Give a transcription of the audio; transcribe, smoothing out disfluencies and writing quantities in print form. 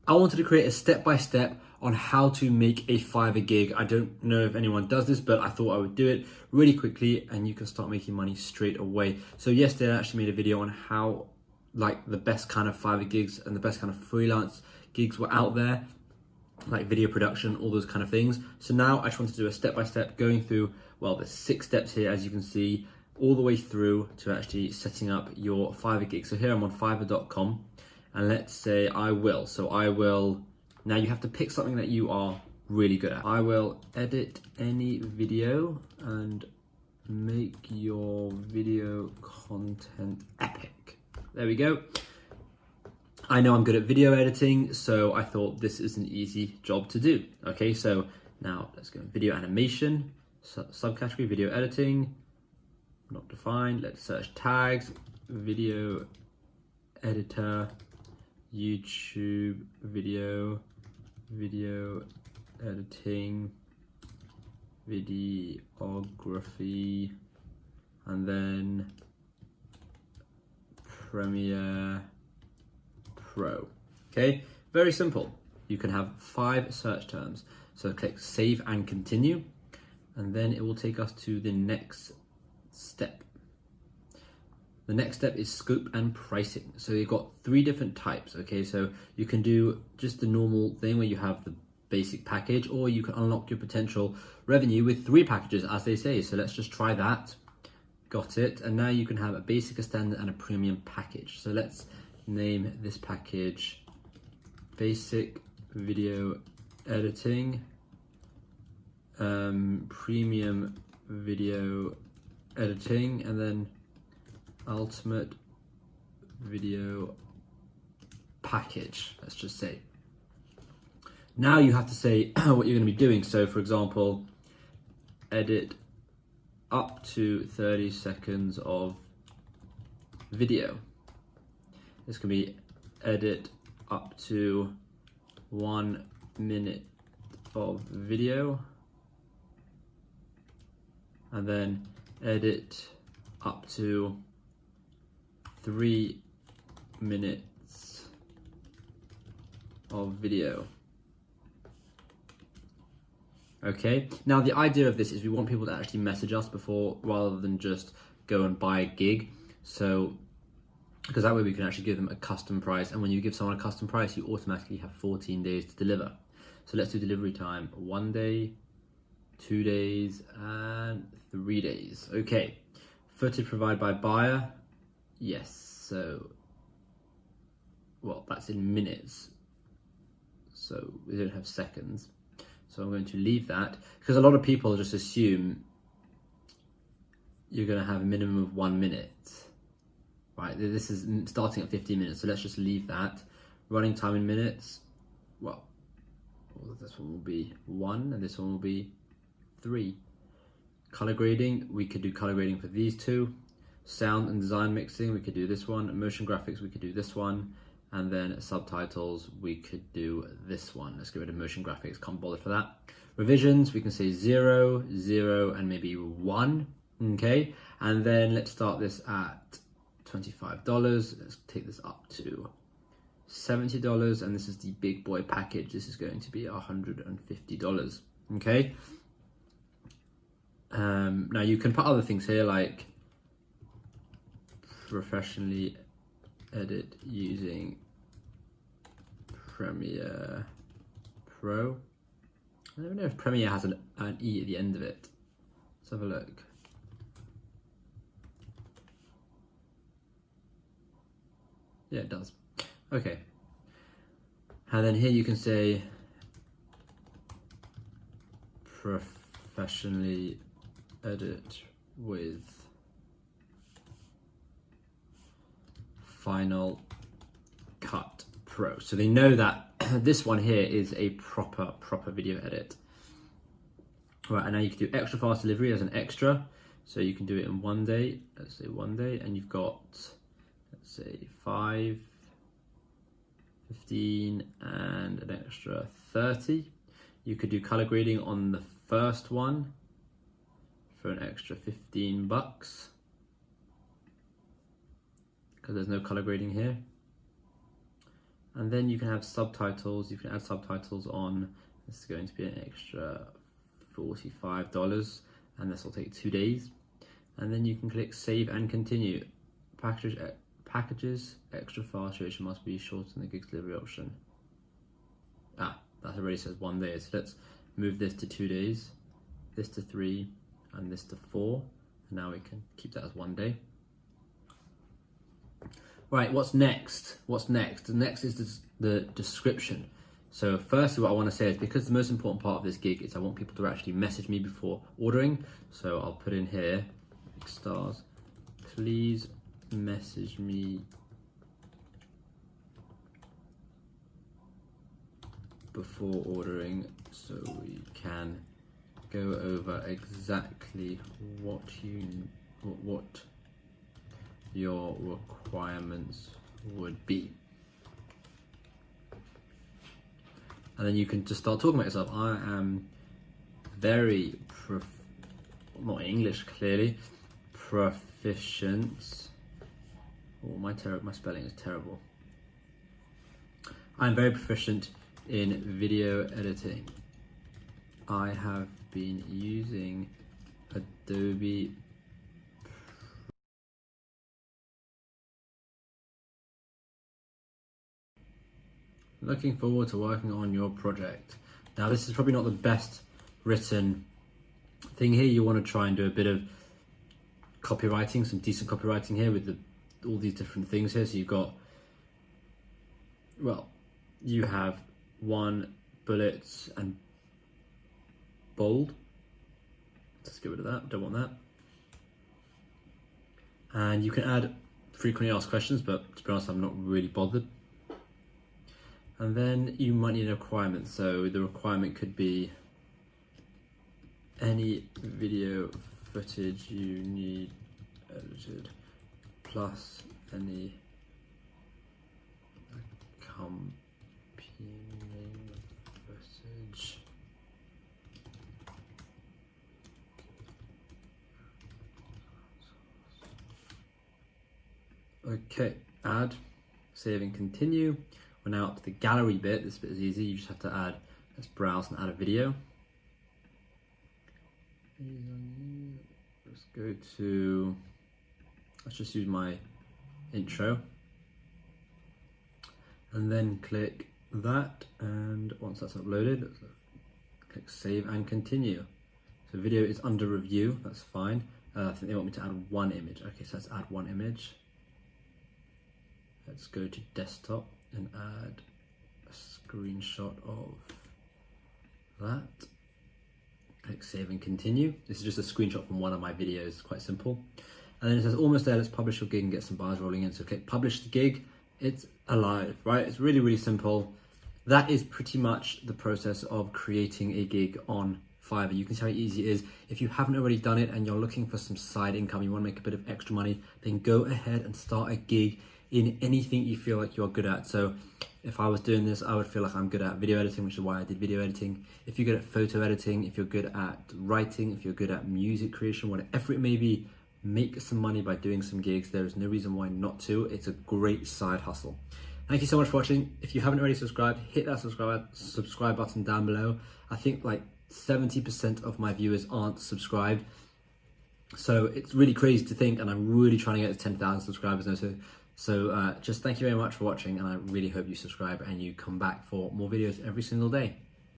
I wanted to create a step-by-step on how to make a Fiverr gig. I don't know if anyone does this, but I thought I would do it really quickly and you can start making money straight away. So yesterday I actually made a video on how like the best kind of Fiverr gigs and the best kind of freelance gigs were out there, like video production, all those kind of things. So now I just want to do a step-by-step going through, well, there's 6 steps here, as you can see, all the way through to actually setting up your Fiverr gig. So here I'm on fiverr.com and let's say I will. Now you have to pick something that you are really good at. I will edit any video and make your video content epic. There we go. I know I'm good at video editing, so I thought this is an easy job to do. Okay, so now let's go video animation, subcategory video editing, not defined. Let's search tags, video editor, YouTube video editing, videography, and then Premiere Pro. Okay, very simple. You can have 5 search terms. So click save and continue, and then it will take us to the next step. The next step is scope and pricing. So you've got 3 different types. Okay, so you can do just the normal thing where you have the basic package, or you can unlock your potential revenue with 3 packages, as they say. So let's just try that. Got it. And now you can have a basic, a standard, and a premium package. So let's name this package basic video editing, premium video editing, and then ultimate video package, let's just say. Now you have to say what you're going to be doing. So for example, edit up to 30 seconds of video. This can be edit up to 1 minute of video, and then edit up to 3 minutes of video. Okay, now the idea of this is we want people to actually message us before, rather than just go and buy a gig. So, because that way we can actually give them a custom price, and when you give someone a custom price, you automatically have 14 days to deliver. So let's do delivery time, 1 day, 2 days, and 3 days. Okay, footage provided by buyer, yes, so, well, that's in minutes, so we don't have seconds. So I'm going to leave that, because a lot of people just assume you're going to have a minimum of 1 minute. Right, this is starting at 15 minutes, so let's just leave that. Running time in minutes, well, this one will be 1 and this one will be 3. Color grading, we could do color grading for these 2. Sound and design mixing, we could do this one. Motion graphics, we could do this one. And then subtitles, we could do this one. Let's get rid of motion graphics, can't bother for that. Revisions, we can say 0, 0, and maybe 1, okay? And then let's start this at $25. Let's take this up to $70, and this is the big boy package. This is going to be $150, okay? Now you can put other things here, like professionally edit using Premiere Pro. I don't know if Premiere has an E at the end of it. Let's have a look. Yeah, it does. Okay. And then here you can say professionally edit with Final Cut Pro. So they know that this one here is a proper video edit. Right, and now you can do extra fast delivery as an extra. So you can do it in 1 day, let's say 1 day, and you've got, let's say 5, 15, and an extra 30. You could do color grading on the first one for an extra $15, because there's no color grading here. And then you can have subtitles. You can add subtitles on. This is going to be an extra $45, and this will take 2 days. And then you can click save and continue. Packages, extra file duration must be shorter than the gig delivery option. That already says 1 day. So let's move this to 2 days, this to 3, and this to 4. And now we can keep that as 1 day. Right, what's next? What's next? The next is the description. So firstly, what I want to say is, because the most important part of this gig is I want people to actually message me before ordering. So I'll put in here, stars, please message me before ordering so we can go over exactly what your requirements would be. And then you can just start talking about yourself. I am very, not English clearly, proficient. Oh, my spelling is terrible. I'm very proficient in video editing. I have been using Adobe Looking forward to working on your project. Now, this is probably not the best written thing here. You want to try and do a bit of copywriting, some decent copywriting here with all these different things here. So you've got, well, you have 1 bullets and bold. Let's get rid of that, don't want that. And you can add frequently asked questions, but to be honest, I'm not really bothered. And then you might need a requirement. So the requirement could be any video footage you need edited, plus any accompanying footage. Okay, add, save and continue. We're now up to the gallery bit. This bit is easy. You just have to add, let's browse and add a video. Let's go to, let's just use my intro. And then click that. And once that's uploaded, let's click save and continue. So video is under review, that's fine. I think they want me to add 1 image. Okay, so let's add 1 image. Let's go to desktop and add a screenshot of that. Click save and continue. This is just a screenshot from one of my videos, it's quite simple. And then it says almost there, let's publish your gig and get some bars rolling in. So click publish the gig, it's alive, right? It's really, really simple. That is pretty much the process of creating a gig on Fiverr. You can see how easy it is. If you haven't already done it and you're looking for some side income, you want to make a bit of extra money, then go ahead and start a gig in anything you feel like you're good at. So if I was doing this, I would feel like I'm good at video editing, which is why I did video editing. If you're good at photo editing, if you're good at writing, if you're good at music creation, whatever it may be, make some money by doing some gigs. There is no reason why not to. It's a great side hustle. Thank you so much for watching. If you haven't already subscribed, hit that subscribe button down below. I think like 70% of my viewers aren't subscribed. So it's really crazy to think, and I'm really trying to get to 10,000 subscribers now. So just thank you very much for watching, and I really hope you subscribe and you come back for more videos every single day.